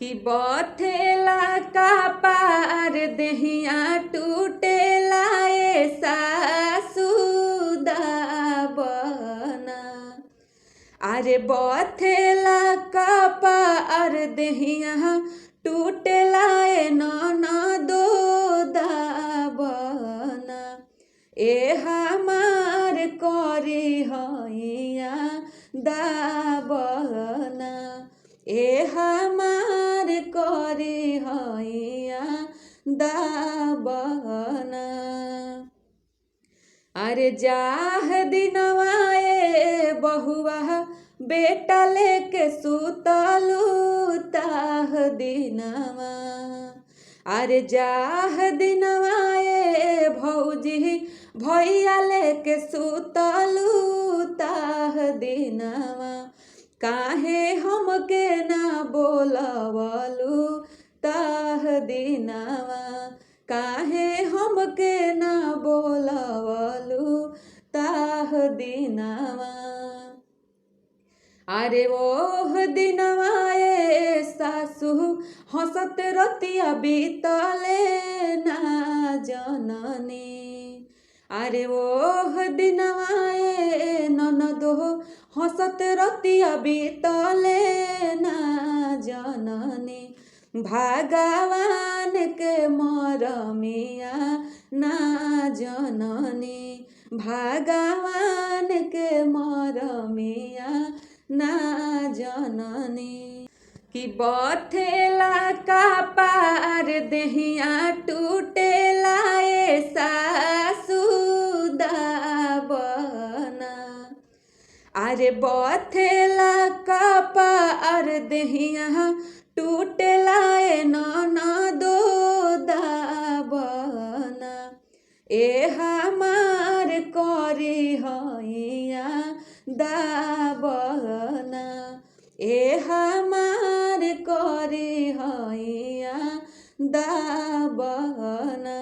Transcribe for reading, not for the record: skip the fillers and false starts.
कि बथेला का पार देहिया टूटेला ए सासु दाबना। अरे बथेला का पार देहिया टूटेला ए ननदो दाबना। ए हमार करी हैया दाबना। ए हमार करी हैया दाबना। अरे जाह दिनवा ए बहुआ बेटा लेके सुतलू ताह दिनवा। अरे जाह दिनवा ए भौजी भैया लेके सुतलू ताह दिनवा। काहे हमके ना बोलवलू ताह दिनवा। काहे हमके ना बोलवलू ताह दिनवा। अरे ओह दिनवा ए सासु हंसत रतिया बीतले ना जननी। अरे ओह दिनवा ए ननदो हंसत रतिया बीतले ना जननी। भगवान के मरमिया ना जननी। भगवान के मरमिया ना जननी। कि बथेला का पार देहिया टूटेला ए सासु दाबना। अरे बथेला का पार देहिया टूटेला ए ननदो दाबना। ए हमार करी हैया दाबना। ए हमार करी हैया दाबना।